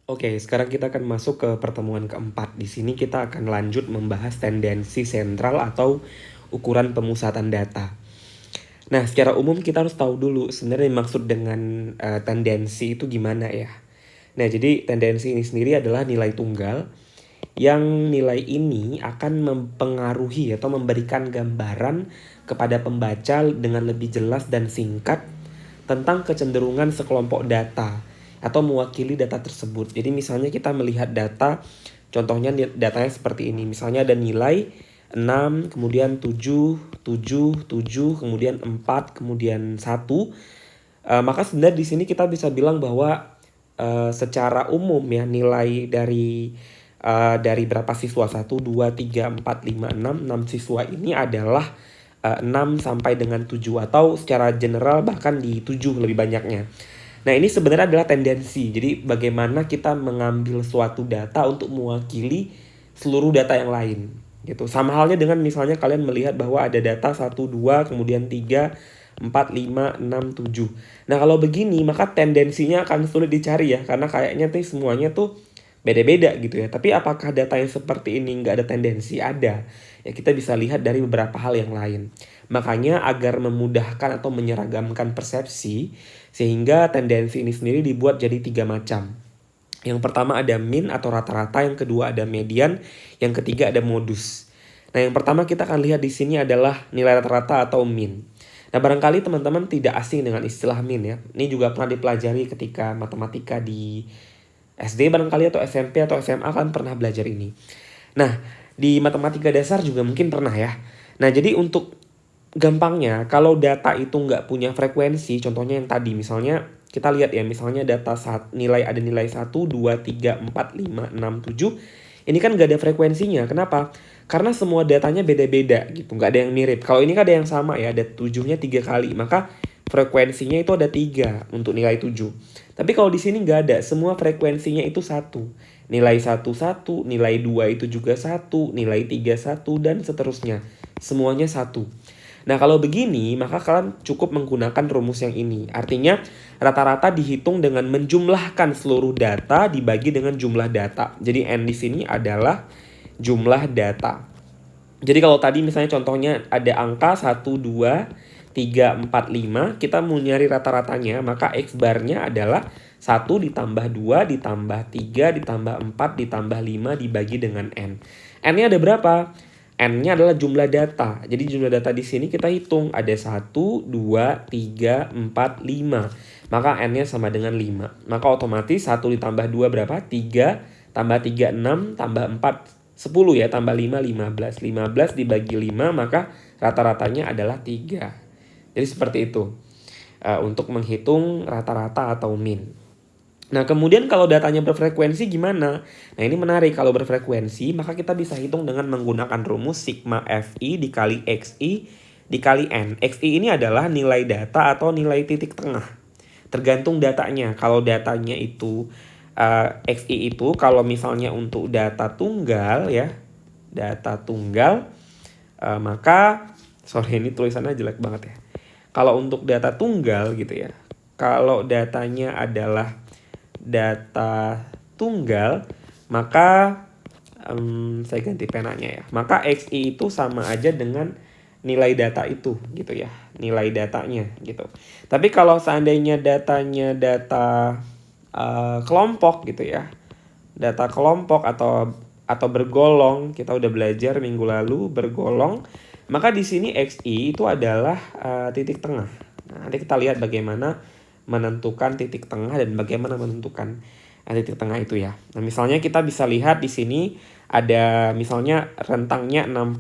Oke, sekarang kita akan masuk ke pertemuan keempat. Di sini kita akan lanjut membahas tendensi sentral atau ukuran pemusatan data. Nah, secara umum kita harus tahu dulu sebenarnya maksud dengan tendensi itu gimana ya. Nah, jadi tendensi ini sendiri adalah nilai tunggal yang nilai ini akan mempengaruhi atau memberikan gambaran kepada pembaca dengan lebih jelas dan singkat tentang kecenderungan sekelompok data atau mewakili data tersebut. Jadi misalnya kita melihat data, contohnya datanya seperti ini. Misalnya ada nilai 6, kemudian 7, 7, 7, kemudian 4, kemudian 1. Maka sebenarnya di sini kita bisa bilang bahwa secara umum ya nilai dari berapa siswa 1, 2, 3, 4, 5, 6 siswa ini adalah 6 sampai dengan 7 atau secara general bahkan di 7 lebih banyaknya. Nah, ini sebenarnya adalah tendensi. Jadi bagaimana kita mengambil suatu data untuk mewakili seluruh data yang lain gitu. Sama halnya dengan misalnya kalian melihat bahwa ada data 1, 2, kemudian 3, 4, 5, 6, 7. Nah, kalau begini maka tendensinya akan sulit dicari ya karena kayaknya tuh semuanya tuh beda-beda gitu ya. Tapi apakah data yang seperti ini nggak ada tendensi? Ada. Ya kita bisa lihat dari beberapa hal yang lain. Makanya agar memudahkan atau menyeragamkan persepsi, sehingga tendensi ini sendiri dibuat jadi 3 macam. Yang pertama ada mean atau rata-rata, yang kedua ada median, yang ketiga ada modus. Nah, yang pertama kita akan lihat di sini adalah nilai rata-rata atau mean. Nah, barangkali teman-teman tidak asing dengan istilah mean ya. Ini juga pernah dipelajari ketika matematika di SD barangkali atau SMP atau SMA kan pernah belajar ini. Nah, di matematika dasar juga mungkin pernah ya. Nah, jadi untuk gampangnya, kalau data itu nggak punya frekuensi, contohnya yang tadi, misalnya kita lihat ya, misalnya data ada nilai 1, 2, 3, 4, 5, 6, 7. Ini kan nggak ada frekuensinya. Kenapa? Karena semua datanya beda-beda gitu, nggak ada yang mirip. Kalau ini kan ada yang sama ya, ada 7-nya 3 kali, maka frekuensinya itu ada 3 untuk nilai 7. Tapi kalau di sini nggak ada, semua frekuensinya itu 1. Nilai 1 1, nilai 2 itu juga 1, nilai 3 1, dan seterusnya. Semuanya 1. Nah, kalau begini, maka kalian cukup menggunakan rumus yang ini. Artinya, rata-rata dihitung dengan menjumlahkan seluruh data dibagi dengan jumlah data. Jadi, N di sini adalah jumlah data. Jadi, kalau tadi misalnya contohnya ada angka 1, 2, 3, 4, 5. Kita mau nyari rata-ratanya, maka X barnya adalah 1 ditambah 2 ditambah 3 ditambah 4 ditambah 5 dibagi dengan N. N-nya ada berapa? N-nya adalah jumlah data. Jadi jumlah data di sini kita hitung ada 1, 2, 3, 4, 5. Maka N-nya sama dengan 5. Maka otomatis 1 ditambah 2 berapa? 3, tambah 3, 6, tambah 4, 10 ya. Tambah 5, 15. 15 dibagi 5 maka rata-ratanya adalah 3. Jadi seperti itu. Untuk menghitung rata-rata atau min. Nah, kemudian kalau datanya berfrekuensi gimana? Nah, ini menarik. Kalau berfrekuensi, maka kita bisa hitung dengan menggunakan rumus sigma Fi dikali Xi dikali N. Xi ini adalah nilai data atau nilai titik tengah. Tergantung datanya. Kalau datanya itu, Xi itu kalau misalnya untuk data tunggal ya, data tunggal, maka, sorry ini tulisannya jelek banget ya. Kalau untuk data tunggal gitu ya, kalau datanya adalah data tunggal, maka saya ganti penanya ya. Maka Xi itu sama aja dengan nilai data itu gitu ya. Nilai datanya gitu. Tapi kalau seandainya datanya data kelompok gitu ya. Data kelompok atau bergolong, kita udah belajar minggu lalu bergolong, maka di sini Xi itu adalah titik tengah. Nah, nanti kita lihat bagaimana menentukan titik tengah dan bagaimana menentukan titik tengah itu ya. Nah, misalnya kita bisa lihat di sini ada misalnya rentangnya 60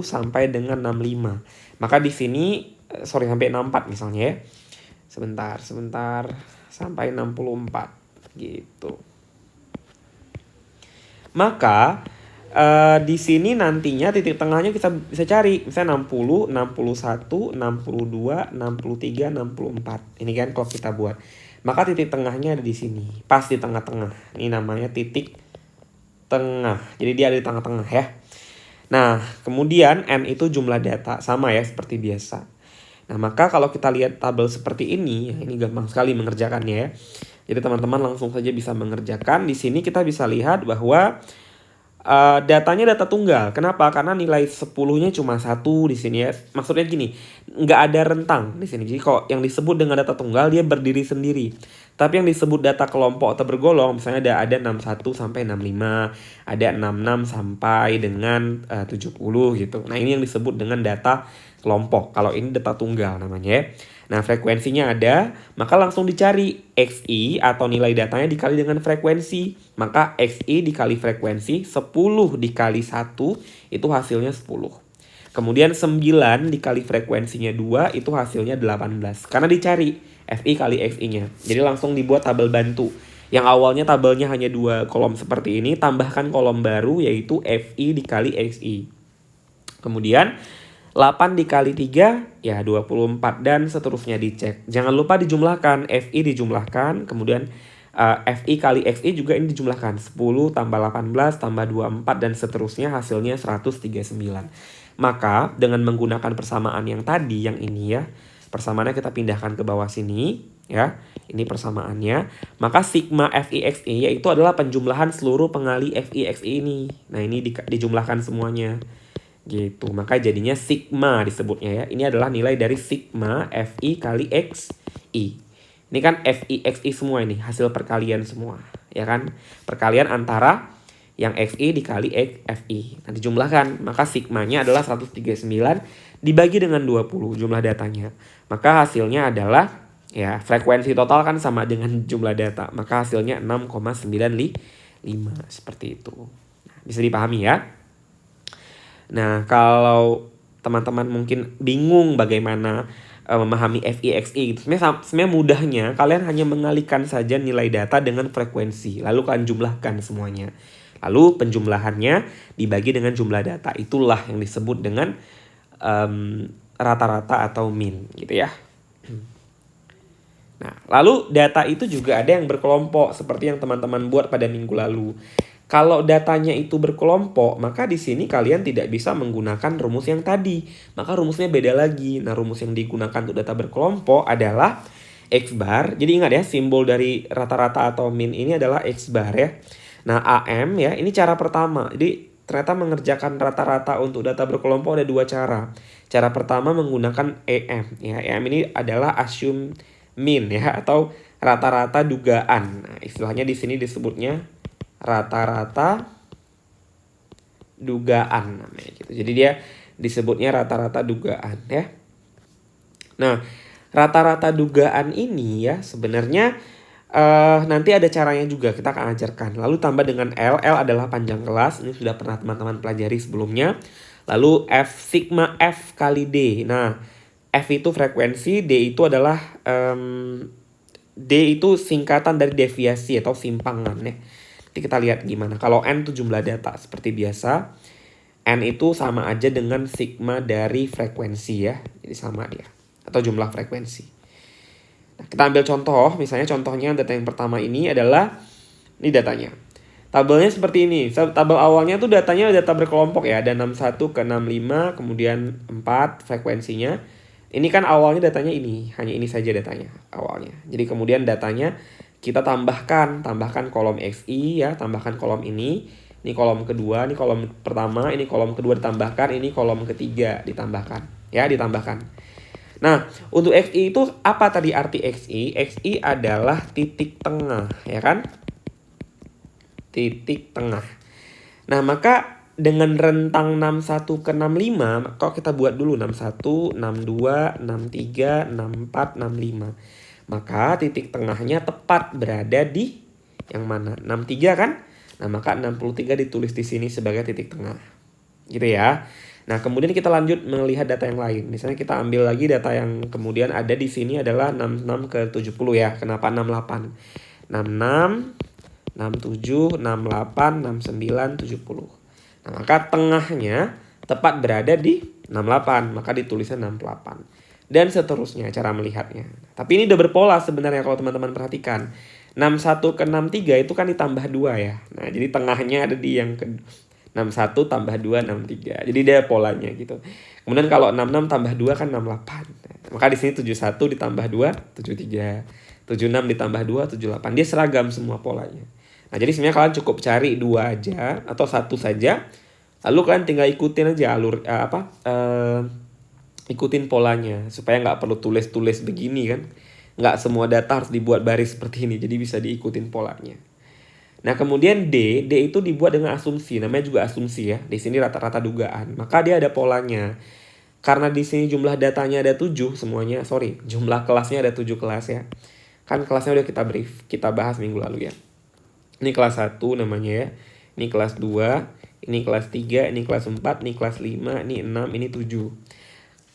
sampai dengan 65. Maka di sini sampai 64 misalnya ya. Sebentar sampai 64 gitu. Maka di sini nantinya titik tengahnya kita bisa cari. Misalnya 60, 61, 62, 63, 64. Ini kan kalau kita buat. Maka titik tengahnya ada di sini. Pas di tengah-tengah. Ini namanya titik tengah. Jadi dia ada di tengah-tengah ya. Nah, kemudian N itu jumlah data. Sama ya seperti biasa. Nah, maka kalau kita lihat tabel seperti ini gampang sekali mengerjakannya ya. Jadi teman-teman langsung saja bisa mengerjakan. Di sini kita bisa lihat bahwa datanya data tunggal. Kenapa? Karena nilai 10-nya cuma 1 di sini ya. Maksudnya gini, nggak ada rentang di sini. Jadi kalau yang disebut dengan data tunggal dia berdiri sendiri. Tapi yang disebut data kelompok atau bergolong, misalnya ada 61 sampai 65, ada 66 sampai dengan 70 gitu. Nah, ini yang disebut dengan data kelompok. Kalau ini data tunggal namanya ya. Nah, frekuensinya ada, maka langsung dicari XI atau nilai datanya dikali dengan frekuensi. Maka XI dikali frekuensi, 10 dikali 1 itu hasilnya 10. Kemudian 9 dikali frekuensinya 2 itu hasilnya 18. Karena dicari FI kali XI-nya. Jadi langsung dibuat tabel bantu. Yang awalnya tabelnya hanya 2 kolom seperti ini, tambahkan kolom baru yaitu FI dikali XI. Kemudian 8 dikali 3 ya 24 dan seterusnya dicek. Jangan lupa dijumlahkan, FI dijumlahkan, kemudian FI kali XI juga ini dijumlahkan. 10 tambah 18 tambah 24 dan seterusnya hasilnya 139. Maka dengan menggunakan persamaan yang tadi, yang ini ya, persamaannya kita pindahkan ke bawah sini ya. Ini persamaannya. Maka sigma FI/XI yaitu adalah penjumlahan seluruh pengali FI/XI ini. Nah, ini dijumlahkan semuanya. Gitu. Maka jadinya sigma disebutnya ya. Ini adalah nilai dari sigma FI kali XI. Ini kan FI XI semua ini, hasil perkalian semua, ya kan? Perkalian antara yang XI dikali FI. Nah, dijumlahkan, maka sigmanya adalah 139 dibagi dengan 20 jumlah datanya. Maka hasilnya adalah ya frekuensi total kan sama dengan jumlah data. Maka hasilnya 6,95 seperti itu. Nah, bisa dipahami ya? Nah, kalau teman-teman mungkin bingung bagaimana memahami FI/XI gitu. Sebenarnya mudahnya kalian hanya mengalihkan saja nilai data dengan frekuensi. Lalu kalian jumlahkan semuanya. Lalu penjumlahannya dibagi dengan jumlah data. Itulah yang disebut dengan rata-rata atau min gitu ya. Nah, lalu data itu juga ada yang berkelompok seperti yang teman-teman buat pada minggu lalu. Kalau datanya itu berkelompok, maka di sini kalian tidak bisa menggunakan rumus yang tadi. Maka rumusnya beda lagi. Nah, rumus yang digunakan untuk data berkelompok adalah X bar. Jadi ingat ya, simbol dari rata-rata atau min ini adalah X bar ya. Nah, AM ya, ini cara pertama. Jadi ternyata mengerjakan rata-rata untuk data berkelompok ada 2 cara. Cara pertama menggunakan EM. Ya, EM ini adalah assume mean ya, atau rata-rata dugaan. Nah, istilahnya di sini disebutnya rata-rata dugaan namanya gitu. Jadi dia disebutnya rata-rata dugaan ya. Nah, rata-rata dugaan ini ya sebenarnya nanti ada caranya juga, kita akan ajarkan. Lalu tambah dengan L. L adalah panjang kelas. Ini sudah pernah teman-teman pelajari sebelumnya. Lalu F, sigma F kali D. Nah, F itu frekuensi, D itu adalah D itu singkatan dari deviasi atau simpangan ya. Nanti kita lihat gimana. Kalau N itu jumlah data seperti biasa. N itu sama aja dengan sigma dari frekuensi ya. Jadi sama dia. Atau jumlah frekuensi. Nah, kita ambil contoh. Misalnya contohnya data yang pertama ini adalah, ini datanya. Tabelnya seperti ini. Tabel awalnya tuh datanya data berkelompok ya. Ada 61 ke 65, kemudian 4 frekuensinya. Ini kan awalnya datanya ini. Hanya ini saja datanya awalnya. Jadi kemudian datanya kita tambahkan kolom XI ya, tambahkan kolom ini kolom kedua, ini kolom pertama, ini kolom kedua ditambahkan, ini kolom ketiga ditambahkan, ya ditambahkan. Nah, untuk XI itu apa tadi arti XI? XI adalah titik tengah, ya kan? Titik tengah. Nah, maka dengan rentang 61 ke 65, kalau kita buat dulu 61, 62, 63, 64, 65. Maka titik tengahnya tepat berada di yang mana? 63 kan? Nah, maka 63 ditulis di sini sebagai titik tengah. Gitu ya. Nah, kemudian kita lanjut melihat data yang lain. Misalnya kita ambil lagi data yang kemudian ada di sini adalah 66 ke 70 ya. Kenapa 68? 66, 67, 68, 69, 70. Nah, maka tengahnya tepat berada di 68. Maka ditulisnya 68. Dan seterusnya cara melihatnya. Tapi ini udah berpola sebenarnya kalau teman-teman perhatikan. 61 ke 63 itu kan ditambah 2 ya. Nah, jadi tengahnya ada di yang ke 61 tambah 2, 63. Jadi dia polanya gitu. Kemudian kalau 66 tambah 2 kan 68. Maka di sini 71 ditambah 2, 73. 76 ditambah 2, 78. Dia seragam semua polanya. Nah, jadi sebenarnya kalian cukup cari 2 aja atau 1 saja. Lalu kalian tinggal ikutin aja ikutin polanya supaya nggak perlu tulis-tulis begini kan. Nggak semua data harus dibuat baris seperti ini. Jadi bisa diikutin polanya. Nah, kemudian D itu dibuat dengan asumsi. Namanya juga asumsi ya. Di sini rata-rata dugaan. Maka dia ada polanya. Karena di sini jumlah datanya ada 7 semuanya. Jumlah kelasnya ada 7 kelas ya. Kan kelasnya udah kita brief. Kita bahas minggu lalu ya. Ini kelas 1 namanya ya. Ini kelas 2. Ini kelas 3. Ini kelas 4. Ini kelas 5. Ini 6. Ini 7.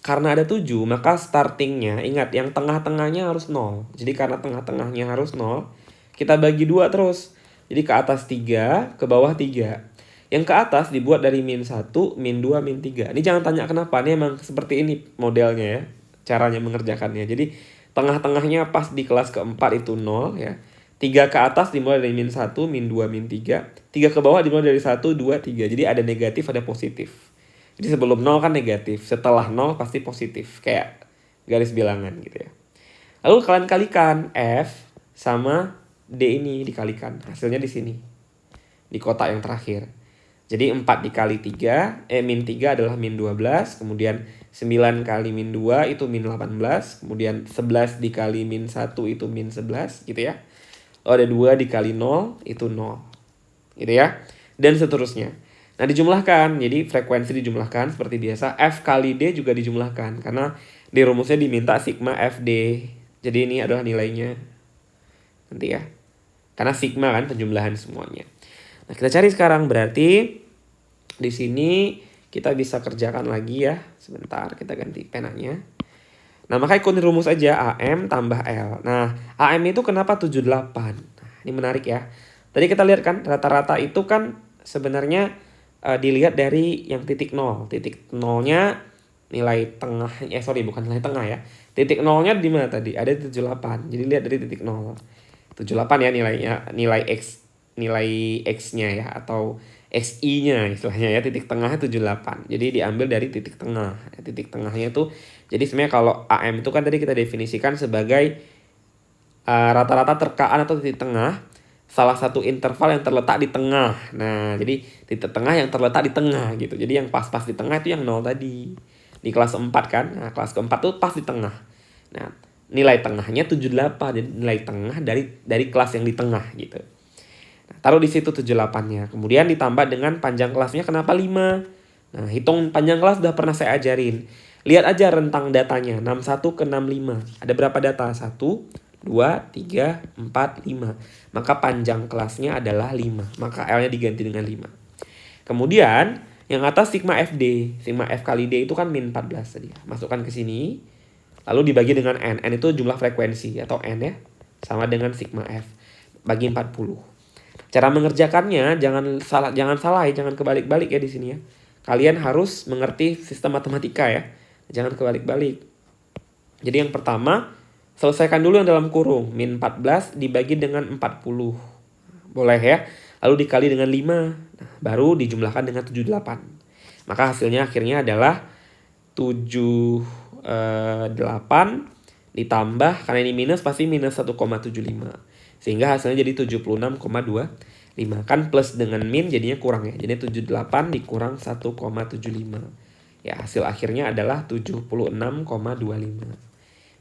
Karena ada 7, maka startingnya, ingat yang tengah-tengahnya harus 0. Jadi karena tengah-tengahnya harus 0, kita bagi 2 terus. Jadi ke atas 3, ke bawah 3. Yang ke atas dibuat dari min 1, min 2, min 3. Ini jangan tanya kenapa, ini emang seperti ini modelnya ya. Caranya mengerjakannya. Jadi tengah-tengahnya pas di kelas keempat itu 0 ya. 3 ke atas dimulai dari min 1, min 2, min 3. 3 ke bawah dimulai dari 1, 2, 3. Jadi ada negatif, ada positif. Jadi sebelum 0 kan negatif, setelah 0 pasti positif. Kayak garis bilangan gitu ya. Lalu kalian kalikan F sama D ini dikalikan. Hasilnya di sini. Di kotak yang terakhir. Jadi 4 dikali 3, min 3 adalah min 12. Kemudian 9 kali min 2 itu min 18. Kemudian 11 dikali min 1 itu min 11 gitu ya. Lalu ada 2 dikali 0 itu 0. Gitu ya. Dan seterusnya. Nah, dijumlahkan. Jadi frekuensi dijumlahkan seperti biasa. F kali D juga dijumlahkan. Karena di rumusnya diminta sigma FD. Jadi ini adalah nilainya. Nanti ya. Karena sigma kan penjumlahan semuanya. Nah, kita cari sekarang. Berarti di sini kita bisa kerjakan lagi ya. Sebentar, kita ganti penanya. Nah, maka ikutin rumus aja. AM tambah L. Nah, AM itu kenapa 78? Nah, ini menarik ya. Tadi kita lihat kan, rata-rata itu kan sebenarnya dilihat dari yang titik 0. Titik 0-nya nilai tengah. Bukan nilai tengah ya. Titik 0-nya di mana tadi? Ada 78. Jadi lihat dari titik 0. 78 ya nilainya. Nilai X-nya ya. Atau XI-nya istilahnya ya. Titik tengahnya 78. Jadi diambil dari titik tengah. Titik tengahnya itu. Jadi sebenarnya kalau AM itu kan tadi kita definisikan sebagai rata-rata terkaan atau titik tengah. Salah satu interval yang terletak di tengah. Nah, jadi titik tengah yang terletak di tengah gitu. Jadi yang pas-pas di tengah itu yang 0 tadi. Di kelas 4 kan. Nah, kelas keempat itu pas di tengah. Nah, nilai tengahnya 78. Jadi nilai tengah dari kelas yang di tengah gitu. Nah, taruh di situ 78-nya. Kemudian ditambah dengan panjang kelasnya kenapa 5? Nah, hitung panjang kelas udah pernah saya ajarin. Lihat aja rentang datanya. 61 ke 65. Ada berapa data? 1, 2, 3, 4, 5. Maka panjang kelasnya adalah 5. Maka L-nya diganti dengan 5. Kemudian yang atas sigma FD. Sigma F kali D itu kan min 14 tadi. Masukkan ke sini. Lalu dibagi dengan N. N itu jumlah frekuensi atau N ya. Sama dengan sigma F. Bagi 40. Cara mengerjakannya jangan salah ya. Jangan kebalik-balik ya di sini ya. Kalian harus mengerti sistem matematika ya. Jangan kebalik-balik. Jadi yang pertama, selesaikan dulu yang dalam kurung. Min 14 dibagi dengan 40. Boleh ya. Lalu dikali dengan 5. Nah, baru dijumlahkan dengan 78. Maka hasilnya akhirnya adalah 78 ditambah. Karena ini minus pasti minus 1,75. Sehingga hasilnya jadi 76,25. Kan plus dengan min jadinya kurang ya. Jadi 78 dikurang 1,75. Ya hasil akhirnya adalah 76,25.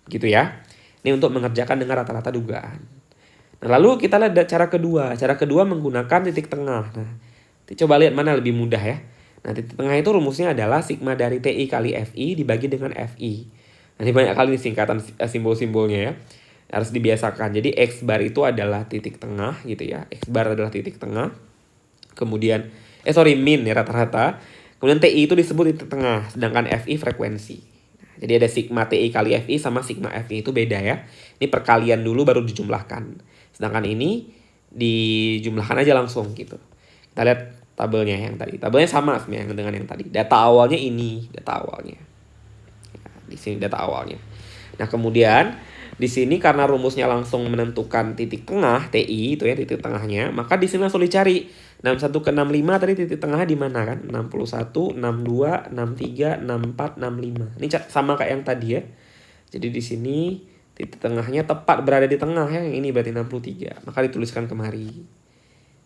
Gitu ya. Ini untuk mengerjakan dengan rata-rata dugaan. Nah, lalu kita lihat cara kedua. Cara kedua menggunakan titik tengah. Nah, coba lihat mana lebih mudah ya. Nah, titik tengah itu rumusnya adalah sigma dari TI kali FI dibagi dengan FI. Nah, ini banyak kali singkatan simbol-simbolnya ya. Harus dibiasakan. Jadi X bar itu adalah titik tengah gitu ya. X bar adalah titik tengah. Kemudian, min ya rata-rata. Kemudian TI itu disebut titik tengah. Sedangkan FI frekuensi. Jadi ada sigma TI kali FI sama sigma FI itu beda ya. Ini perkalian dulu baru dijumlahkan. Sedangkan ini dijumlahkan aja langsung gitu. Kita lihat tabelnya yang tadi. Tabelnya sama sebenarnya dengan yang tadi. Data awalnya ini, data awalnya. Nah, di sini data awalnya. Nah, kemudian di sini karena rumusnya langsung menentukan titik tengah TI itu ya titik tengahnya, maka di sini langsung dicari 61 ke 65 tadi titik tengahnya di mana kan? 61, 62, 63, 64, 65. Ini sama kayak yang tadi ya. Jadi di sini Titik tengahnya tepat berada di tengah ya, yang ini berarti 63. Maka dituliskan kemari.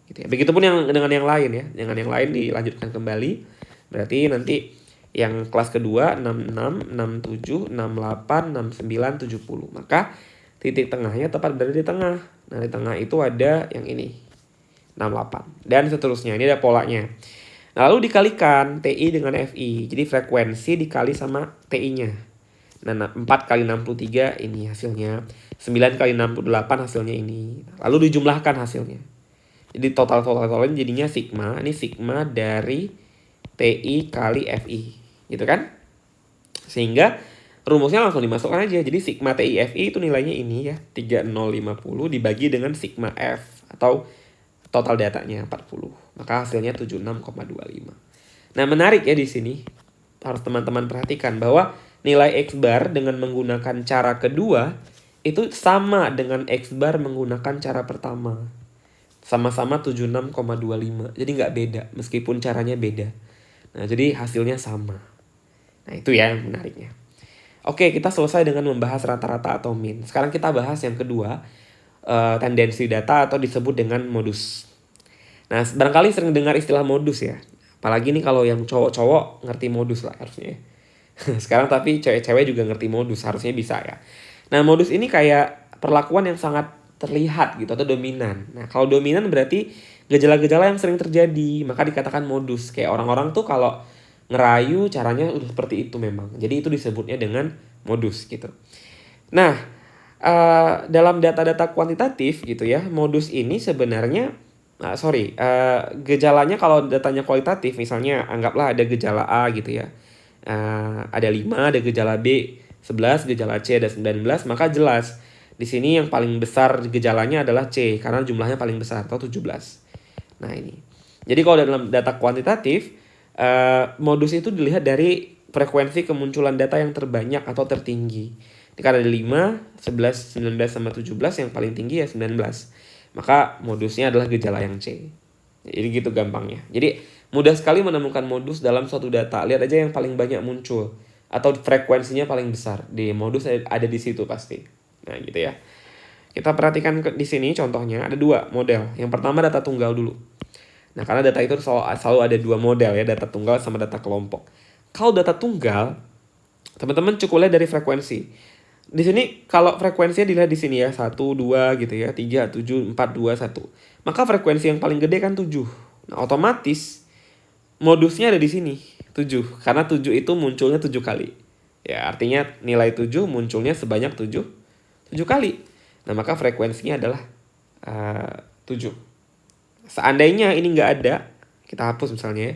Gitu ya. Begitupun yang dengan yang lain ya. Dengan yang lain dilanjutkan kembali. Berarti nanti yang kelas kedua 66, 67, 68, 69, 70. Maka titik tengahnya tepat berada di tengah. Nah, di tengah itu ada yang ini. 68. Dan seterusnya. Ini ada polanya. Nah, lalu dikalikan TI dengan FI. Jadi frekuensi dikali sama TI-nya. Nah, 4 kali 63 ini hasilnya. 9 kali 68 hasilnya ini. Lalu dijumlahkan hasilnya. Jadi total-totalnya jadinya sigma. Ini sigma dari TI kali FI. Gitu kan? Sehingga rumusnya langsung dimasukkan aja. Jadi sigma TI FI itu nilainya ini ya. 3050 dibagi dengan sigma F. Atau total datanya 40. Maka hasilnya 76,25. Nah, menarik ya di sini. Harus teman-teman perhatikan bahwa nilai X bar dengan menggunakan cara kedua itu sama dengan X bar menggunakan cara pertama. Sama-sama 76,25. Jadi nggak beda meskipun caranya beda. Nah, jadi hasilnya sama. Nah, itu ya yang menariknya. Oke, kita selesai dengan membahas rata-rata atau min. Sekarang kita bahas yang kedua, tendensi data atau disebut dengan modus. Nah, barangkali sering dengar istilah modus ya. Apalagi nih kalau yang cowok-cowok ngerti modus lah harusnya. Sekarang tapi cewek-cewek juga ngerti modus, harusnya bisa ya. Nah, modus ini kayak perlakuan yang sangat terlihat gitu atau dominan. Nah, kalau dominan berarti gejala-gejala yang sering terjadi, maka dikatakan modus. Kayak orang-orang tuh kalau ngerayu caranya udah seperti itu memang. Jadi itu disebutnya dengan modus gitu. Nah, dalam data-data kuantitatif gitu ya, modus ini sebenarnya gejalanya kalau datanya kualitatif, misalnya anggaplah ada gejala A gitu ya. Ada 5, ada gejala B 11, gejala C ada 19, maka jelas di sini yang paling besar gejalanya adalah C karena jumlahnya paling besar atau 17. Nah, ini. Jadi kalau dalam data kuantitatif, modus itu dilihat dari frekuensi kemunculan data yang terbanyak atau tertinggi. Jika ada 5, 11, 19 sama 17, yang paling tinggi ya 19. Maka modusnya adalah gejala yang C. Jadi gitu gampangnya. Jadi mudah sekali menemukan modus dalam suatu data. Lihat aja yang paling banyak muncul atau frekuensinya paling besar. Di modus ada di situ pasti. Nah, gitu ya. Kita perhatikan di sini contohnya ada 2 model. Yang pertama data tunggal dulu. Nah, karena data itu selalu ada 2 model ya, data tunggal sama data kelompok. Kalau data tunggal, teman-teman cukup lihat dari frekuensi. Di sini kalau frekuensinya dilihat di sini ya, 1, 2 gitu ya, 3, 7, 4, 2, 1. Maka frekuensi yang paling gede kan 7. Nah, otomatis modusnya ada di sini, 7. Karena 7 itu munculnya 7 kali. Ya, artinya nilai 7 munculnya sebanyak 7 kali. Nah, maka frekuensinya adalah 7. Seandainya ini nggak ada, kita hapus misalnya ya.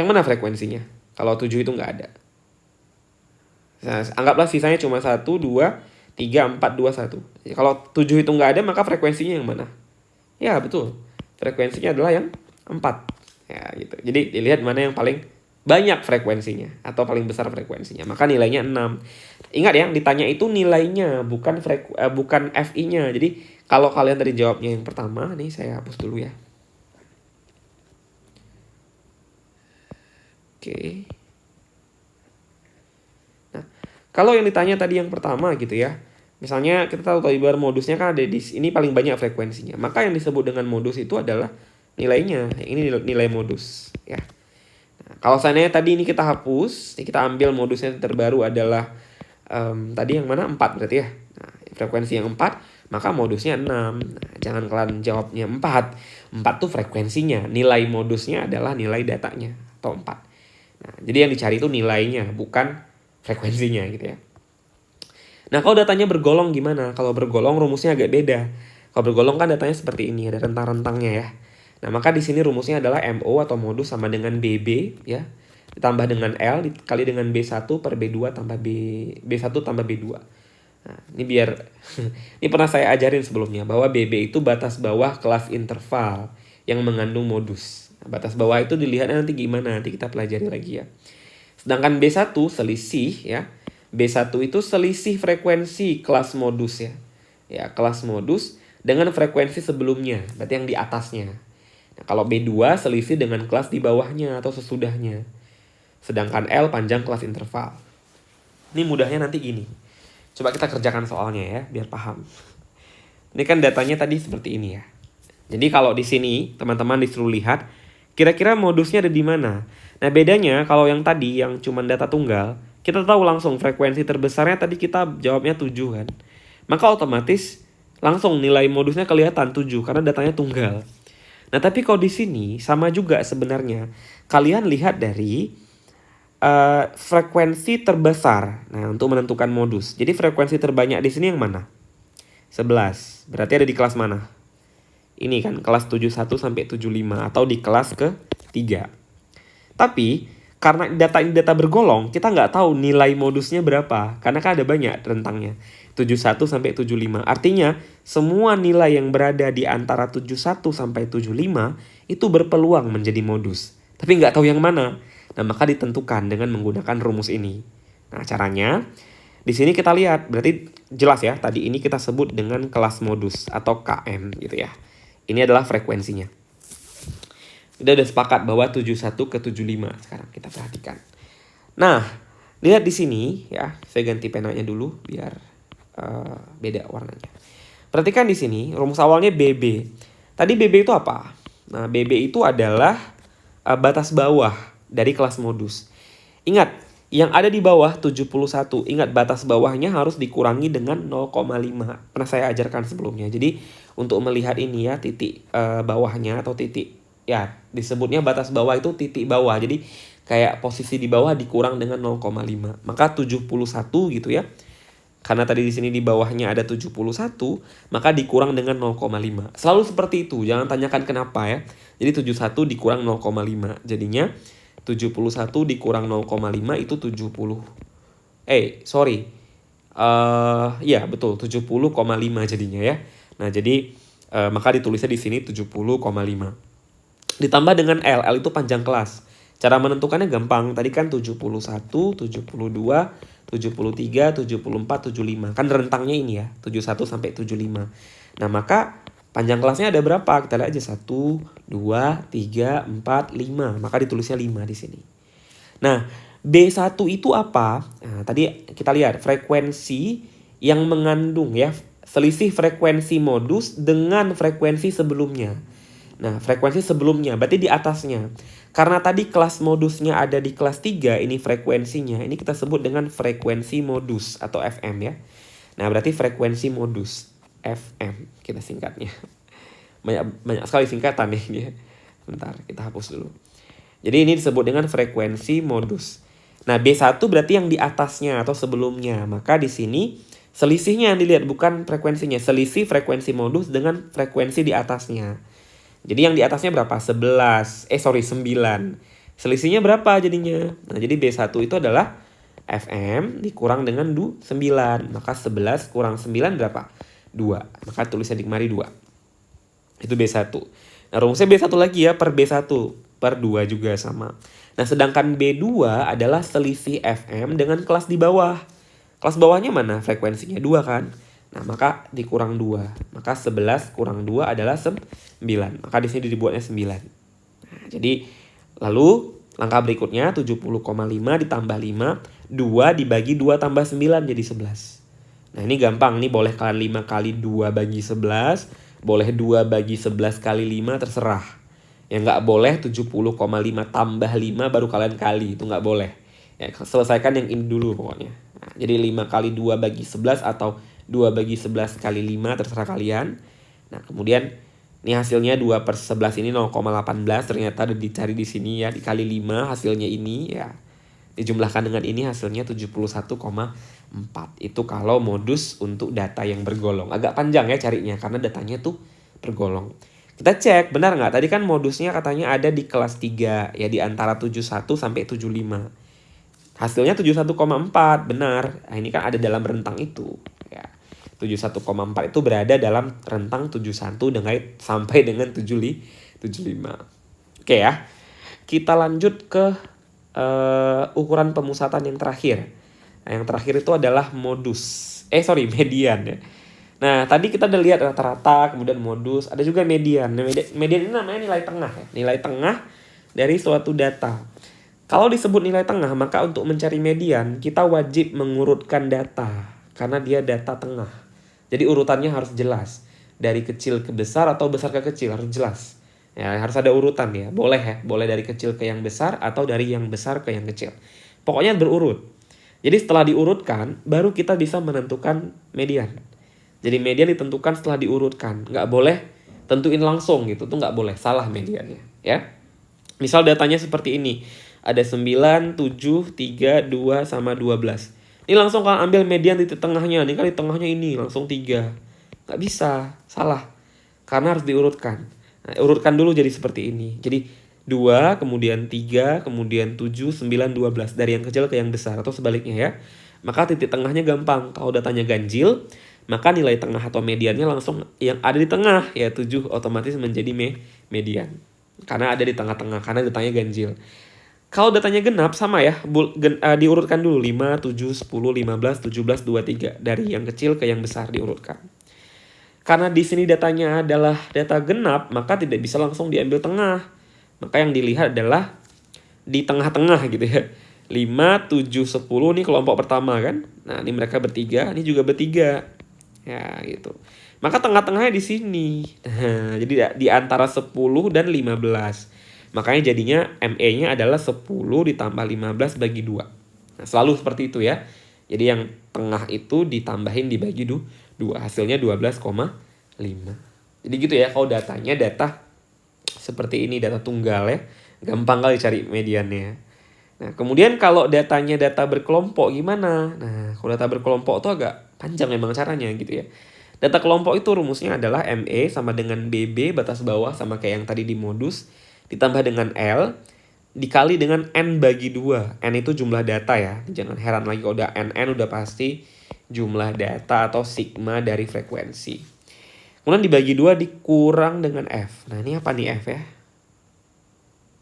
Yang mana frekuensinya? Kalau 7 itu nggak ada. Nah, anggaplah sisanya cuma 1, 2, 3, 4, 2, 1. Kalau 7 itu nggak ada, maka frekuensinya yang mana? Ya, betul. Frekuensinya adalah yang 4. Ya, gitu. Jadi dilihat mana yang paling banyak frekuensinya atau paling besar frekuensinya. Maka nilainya 6. Ingat ya, ditanya itu nilainya, bukan bukan FI-nya. Jadi kalau kalian tadi jawabnya yang pertama, nih saya hapus dulu ya. Oke. Nah, kalau yang ditanya tadi yang pertama gitu ya. Misalnya kita tahu ibarat modusnya kan ada di ini paling banyak frekuensinya. Maka yang disebut dengan modus itu adalah nilainya. Ini nilai modus ya. Nah, kalau seandainya tadi ini kita hapus, kita ambil modusnya terbaru adalah tadi yang mana 4 berarti ya. Nah, frekuensi yang 4, maka modusnya 6. Nah, jangan kalian jawabnya 4. 4 tuh frekuensinya, nilai modusnya adalah nilai datanya atau 4. Nah, jadi yang dicari itu nilainya, bukan frekuensinya gitu ya. Nah, kalau datanya bergolong gimana? Kalau bergolong rumusnya agak beda. Kalau bergolong kan datanya seperti ini, ada rentang-rentangnya ya. Nah, maka di sini rumusnya adalah MO atau modus sama dengan BB ya. Ditambah dengan L dikali dengan B1 per B2 tambah B1 tambah B2. Nah, ini biar ini pernah saya ajarin sebelumnya bahwa BB itu batas bawah kelas interval yang mengandung modus. Nah, batas bawah itu dilihatnya nanti gimana? Nanti kita pelajari lagi ya. Sedangkan B1 selisih ya. B1 itu selisih frekuensi kelas modus ya. Ya, kelas modus dengan frekuensi sebelumnya, berarti yang di atasnya. Nah, kalau B2 selisih dengan kelas di bawahnya atau sesudahnya. Sedangkan L panjang kelas interval. Ini mudahnya nanti gini. Coba kita kerjakan soalnya ya, biar paham. Ini kan datanya tadi seperti ini ya. Jadi kalau di sini teman-teman disuruh lihat kira-kira modusnya ada di mana. Nah bedanya kalau yang tadi yang cuma data tunggal, kita tahu langsung frekuensi terbesarnya tadi kita jawabnya 7 kan. Maka otomatis langsung nilai modusnya kelihatan 7 karena datanya tunggal. Nah tapi kalau di sini sama juga sebenarnya. Kalian lihat dari frekuensi terbesar. Nah untuk menentukan modus. Jadi frekuensi terbanyak di sini yang mana? 11. Berarti ada di kelas mana? Ini kan kelas 71 sampai 75 atau di kelas ke-3. Tapi karena data ini data bergolong, kita nggak tahu nilai modusnya berapa. Karena kan ada banyak rentangnya. 71 sampai 75. Artinya semua nilai yang berada di antara 71 sampai 75 itu berpeluang menjadi modus. Tapi nggak tahu yang mana. Nah maka ditentukan dengan menggunakan rumus ini. Nah caranya di sini kita lihat, berarti jelas ya, tadi ini kita sebut dengan kelas modus atau KM gitu ya. Ini adalah frekuensinya. Kita udah sepakat bahwa 71 ke 75 sekarang kita perhatikan. Nah, lihat di sini ya, saya ganti penanya dulu biar beda warnanya. Perhatikan di sini, rumus awalnya BB. Tadi BB itu apa? Nah, BB itu adalah batas bawah dari kelas modus. Ingat, yang ada di bawah 71, ingat batas bawahnya harus dikurangi dengan 0,5. Pernah saya ajarkan sebelumnya. Jadi untuk melihat ini ya, titik bawahnya atau titik, ya disebutnya batas bawah itu titik bawah. Jadi kayak posisi di bawah dikurang dengan 0,5. Maka 71 gitu ya. Karena tadi di sini di bawahnya ada 71, maka dikurang dengan 0,5. Selalu seperti itu, jangan tanyakan kenapa ya. Jadi 71 dikurang 0,5. Jadinya 71 dikurang 0,5 itu 70. Ya betul 70,5 jadinya ya. Nah, jadi maka ditulisnya di sini 70,5. Ditambah dengan L. L itu panjang kelas. Cara menentukannya gampang. Tadi kan 71, 72, 73, 74, 75. Kan rentangnya ini ya, 71 sampai 75. Nah, maka panjang kelasnya ada berapa? Kita lihat aja 1, 2, 3, 4, 5. Maka ditulisnya 5 di sini. Nah, B1 itu apa? Nah, tadi kita lihat frekuensi yang mengandung ya, selisih frekuensi modus dengan frekuensi sebelumnya. Nah, frekuensi sebelumnya berarti di atasnya. Karena tadi kelas modusnya ada di kelas 3, ini frekuensinya. Ini kita sebut dengan frekuensi modus atau FM ya. Nah, berarti frekuensi modus. FM kita singkatnya. Banyak sekali singkatan nih. Bentar, kita hapus dulu. Jadi ini disebut dengan frekuensi modus. Nah, B1 berarti yang di atasnya atau sebelumnya. Maka di sini selisihnya yang dilihat bukan frekuensinya. Selisih frekuensi modus dengan frekuensi di atasnya. Jadi yang di atasnya berapa? 9. Selisihnya berapa jadinya? Nah, jadi B1 itu adalah FM dikurang dengan 9. Maka 11 kurang 9 berapa? 2. Maka tulisnya di kemari 2. Itu B1. Nah, rumusnya B1 lagi ya, per B1. Per 2 juga sama. Nah, sedangkan B2 adalah selisih FM dengan kelas di bawah. Kelas bawahnya mana? Frekuensinya 2 kan? Nah, maka dikurang 2. Maka 11 kurang 2 adalah 9. Maka di sini dibuatnya 9. Nah, jadi lalu langkah berikutnya 70,5 ditambah 5. 2 dibagi 2 tambah 9 jadi 11. Nah, ini gampang. Ini boleh kalian 5 kali 2 bagi 11. Boleh 2 bagi 11 kali 5 terserah. Yang nggak boleh 70,5 tambah 5 baru kalian kali. Itu nggak boleh. Ya, selesaikan yang ini dulu pokoknya. Nah, jadi 5 kali 2 bagi 11 atau 2 bagi 11 kali 5 terserah kalian. Nah, kemudian ini hasilnya 2 per 11 ini 0,18. Ternyata ada dicari di sini ya. Dikali 5 hasilnya ini ya. Dijumlahkan dengan ini hasilnya 71,4. Itu kalau modus untuk data yang bergolong. Agak panjang ya carinya karena datanya tuh bergolong. Kita cek benar nggak? Tadi kan modusnya katanya ada di kelas 3 ya, di antara 71 sampai 75. Hasilnya 71,4 benar. Nah, ini kan ada dalam rentang itu ya. 71,4 itu berada dalam rentang 71 dengan sampai dengan 75. Oke ya. Kita lanjut ke ukuran pemusatan yang terakhir. Nah, yang terakhir itu adalah median ya. Nah, tadi kita udah lihat rata-rata, kemudian modus, ada juga median. Nah, median ini namanya nilai tengah ya. Nilai tengah dari suatu data. Kalau disebut nilai tengah, maka untuk mencari median, kita wajib mengurutkan data. karena dia data tengah. Jadi urutannya harus jelas. Dari kecil ke besar atau besar ke kecil harus jelas. Ya, harus ada urutan ya. Boleh dari kecil ke yang besar atau dari yang besar ke yang kecil. Pokoknya berurut. Jadi setelah diurutkan, baru kita bisa menentukan median. Jadi median ditentukan setelah diurutkan. Nggak boleh tentuin langsung gitu. Tuh nggak boleh. Salah mediannya. Ya. Misal datanya seperti ini. Ada 9, 7, 3, 2, sama 12. Ini langsung kalian ambil median di tengahnya. Ini kan di tengahnya ini. Langsung 3. Nggak bisa. Salah. Karena harus diurutkan. Nah, urutkan dulu jadi seperti ini. Jadi 2, kemudian 3, kemudian 7, 9, 12. Dari yang kecil ke yang besar. Atau sebaliknya ya. Maka titik tengahnya gampang. Kalau datanya ganjil, maka nilai tengah atau mediannya langsung yang ada di tengah. Ya 7 otomatis menjadi median. Karena ada di tengah-tengah. Karena datanya ganjil. Kalau datanya genap sama ya. Diurutkan dulu. 5, 7, 10, 15, 17, 23. Dari yang kecil ke yang besar diurutkan. Karena di sini datanya adalah data genap, maka tidak bisa langsung diambil tengah. Maka yang dilihat adalah di tengah-tengah gitu ya. 5, 7, 10 nih kelompok pertama kan. Nah, ini mereka bertiga, ini juga bertiga. Ya, gitu. Maka tengah-tengahnya di sini. Nah, jadi di antara 10 dan 15. Makanya jadinya ME-nya adalah 10 ditambah 15 bagi 2. Nah, selalu seperti itu ya. Jadi yang tengah itu ditambahin dibagi 2. Hasilnya 12,5. Jadi gitu ya, kalau datanya data seperti ini, data tunggal ya. Gampang kali cari mediannya. Nah, kemudian kalau datanya data berkelompok gimana? Nah, kalau data berkelompok itu agak panjang memang caranya gitu ya. Data kelompok itu rumusnya adalah ME sama dengan BB batas bawah sama kayak yang tadi di modus. Ditambah dengan L dikali dengan N bagi 2. N itu jumlah data ya. Jangan heran lagi kalau udah NN udah pasti jumlah data atau sigma dari frekuensi. Kemudian dibagi 2 dikurang dengan F. Nah ini apa nih F ya?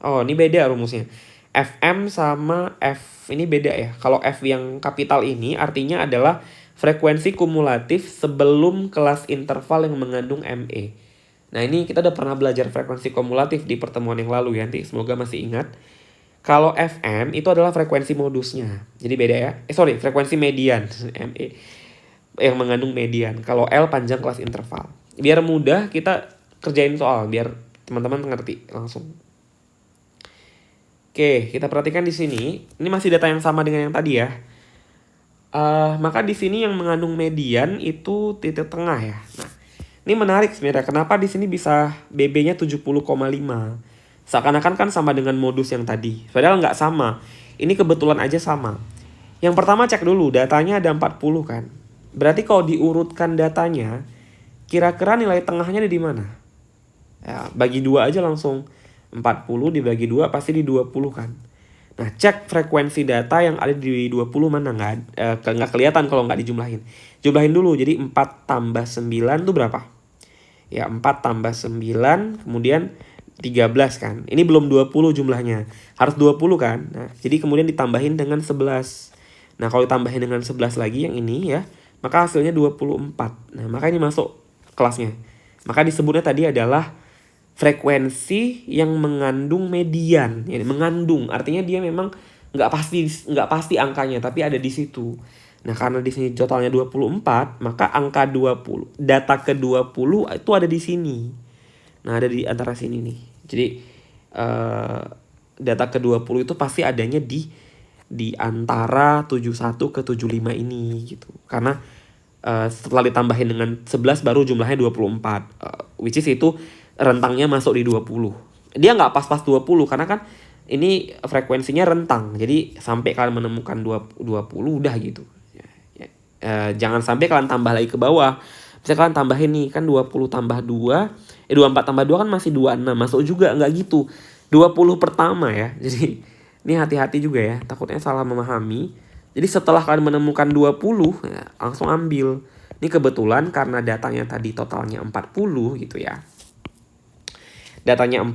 Oh ini beda rumusnya. FM sama F ini beda ya. Kalau F yang kapital ini artinya adalah frekuensi kumulatif sebelum kelas interval yang mengandung ME. Nah ini kita udah pernah belajar frekuensi kumulatif di pertemuan yang lalu ya. Nanti semoga masih ingat. Kalau FM itu adalah frekuensi modusnya. Jadi beda ya. Frekuensi median. ME yang mengandung median. Kalau L panjang kelas interval. Biar mudah kita kerjain soal. Biar teman-teman ngerti langsung. Oke, kita perhatikan di sini. Ini masih data yang sama dengan yang tadi ya. Maka di sini yang mengandung median itu titik tengah ya. Nah, ini menarik sebenarnya. Kenapa di sini bisa BB-nya 70,5? Seakan-akan kan sama dengan modus yang tadi. Padahal nggak sama. Ini kebetulan aja sama. Yang pertama cek dulu, datanya ada 40 kan. Berarti kalau diurutkan datanya, kira-kira nilai tengahnya di mana? Ya, bagi 2 aja langsung. 40 dibagi 2 pasti di 20 kan. Nah, cek frekuensi data yang ada di 20 mana. Nggak kelihatan kalau nggak dijumlahin. Jumlahin dulu, jadi 4 tambah 9 itu berapa? Ya, 4 tambah 9, kemudian 13 kan. Ini belum 20 jumlahnya. Harus 20 kan. Nah, jadi kemudian ditambahin dengan 11. Nah, kalau ditambahin dengan 11 lagi yang ini ya, maka hasilnya 24. Nah, maka ini masuk kelasnya. Maka disebutnya tadi adalah frekuensi yang mengandung median. Ya, mengandung artinya dia memang nggak pasti angkanya, tapi ada di situ. Nah, karena di sini totalnya 24, maka angka 20, data ke-20 itu ada di sini. Nah, ada di antara sini nih. Jadi data ke-20 itu pasti adanya di antara 71 ke 75 ini gitu. Karena setelah ditambahin dengan 11 baru jumlahnya 24. Which is itu rentangnya masuk di 20. Dia nggak pas-pas 20 karena kan ini frekuensinya rentang. Jadi sampai kalian menemukan 20 udah gitu. Jangan sampai kalian tambah lagi ke bawah. Bisa kalian tambahin nih kan 20 tambah 2. 24 tambah 2 kan masih 26. Masuk juga nggak gitu. 20 pertama ya. Jadi ini hati-hati juga ya. Takutnya salah memahami. Jadi setelah kalian menemukan 20 ya, langsung ambil. Ini kebetulan karena datanya tadi totalnya 40 gitu ya. Datanya 40,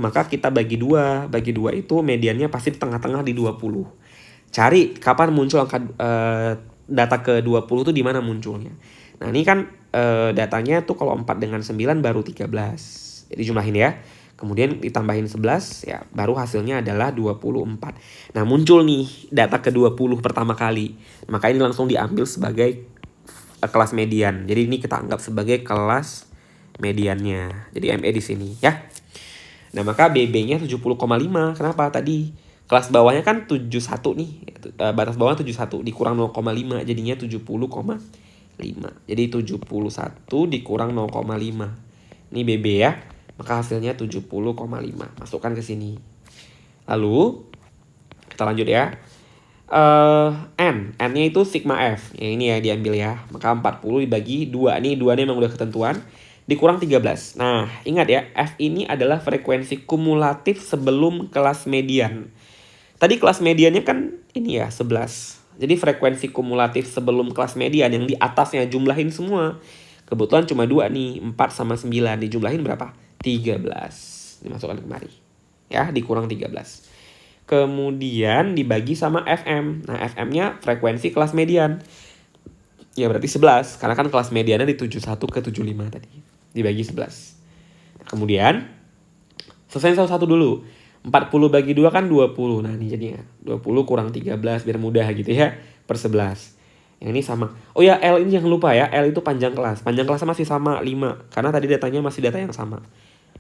maka kita bagi 2. Bagi 2 itu mediannya pasti di tengah-tengah di 20. Cari kapan muncul angka data ke-20 itu di mana munculnya. Nah, ini kan datanya tuh kalau 4 dengan 9 baru 13. Jadi jumlahin ya. Kemudian ditambahin 11 ya baru hasilnya adalah 24. Nah, muncul nih data ke-20 pertama kali. Maka ini langsung diambil sebagai kelas median. Jadi ini kita anggap sebagai kelas mediannya. Jadi ME di sini ya. Nah, maka BB-nya 70,5. Kenapa? Tadi kelas bawahnya kan 71 nih. Batas bawah 71 dikurang 0,5 jadinya 70,5. Jadi 71 dikurang 0,5. Ini BB ya. Maka hasilnya 70,5. Masukkan ke sini. Lalu kita lanjut ya. N-nya itu sigma F. Yang ini ya diambil ya. Maka 40 dibagi 2. Nih 2 ini memang udah ketentuan. Dikurang 13. Nah, ingat ya, F ini adalah frekuensi kumulatif sebelum kelas median. Tadi kelas mediannya kan ini ya, 11. Jadi frekuensi kumulatif sebelum kelas median yang di atasnya jumlahin semua. Kebetulan cuma 2 nih, 4 sama 9. Dijumlahin berapa? 13. Dimasukkan kemari. Ya, dikurang 13. Kemudian dibagi sama FM. Nah, FM-nya frekuensi kelas median. Ya berarti 11. Karena kan kelas mediannya di 71 ke 75 tadi. Dibagi 11. Nah, kemudian selesai satu-satu dulu. 40 bagi 2 kan 20. Nah ini jadinya 20 kurang 13 biar mudah gitu ya. Per 11. Yang ini sama. Oh ya, L ini jangan lupa ya. L itu panjang kelas. Panjang kelasnya masih sama 5. Karena tadi datanya masih data yang sama.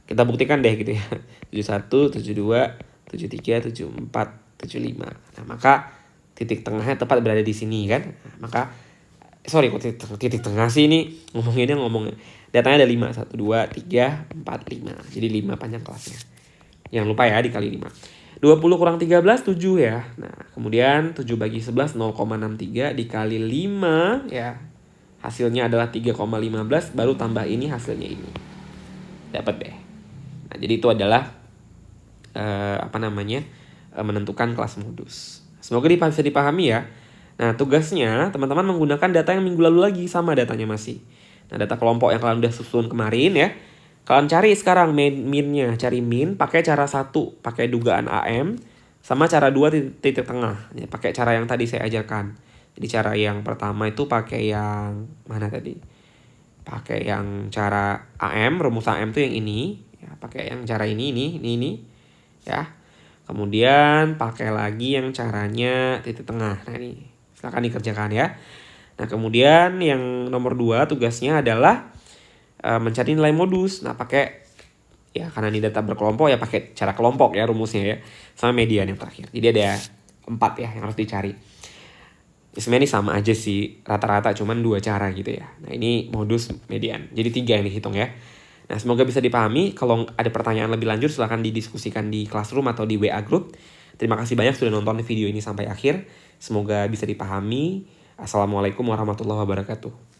Kita buktikan deh gitu ya. 71, 72, 73, 74, 75. Nah maka titik tengahnya tepat berada di sini kan. Nah, maka sorry kok titik tengah sih ini ngomongnya datanya ada 5, 1, 2, 3, 4, 5. Jadi 5 panjang kelasnya. Jangan lupa ya dikali 5. 20 kurang 13, 7 ya. Nah kemudian 7 bagi 11, 0,63 dikali 5 ya. Hasilnya adalah 3,15, baru tambah ini hasilnya ini. Dapat deh. Nah jadi itu adalah menentukan kelas modus. Semoga bisa dipahami ya. Nah tugasnya teman-teman menggunakan data yang minggu lalu lagi, sama datanya masih. Nah data kelompok yang kalian udah susun kemarin ya. Kalian cari sekarang min-nya, cari min pakai cara 1, pakai dugaan AM, sama cara 2 titik tengah. Ya, pakai cara yang tadi saya ajarkan. Jadi cara yang pertama itu pakai yang mana tadi? Pakai yang cara AM, rumus AM itu yang ini. Ya, pakai yang cara ini ya. Kemudian pakai lagi yang caranya titik tengah. Nah ini silakan dikerjakan ya. Nah kemudian yang nomor 2 tugasnya adalah mencari nilai modus. Nah pakai ya karena ini data berkelompok ya pakai cara kelompok ya rumusnya ya. Sama median yang terakhir. Jadi ada 4 ya yang harus dicari. Sebenarnya ini sama aja sih, rata-rata cuman 2 cara gitu ya. Nah ini modus median. Jadi 3 yang dihitung ya. Nah semoga bisa dipahami. Kalau ada pertanyaan lebih lanjut silahkan didiskusikan di Classroom atau di WA Group. Terima kasih banyak sudah nonton video ini sampai akhir. Semoga bisa dipahami. Assalamualaikum warahmatullahi wabarakatuh.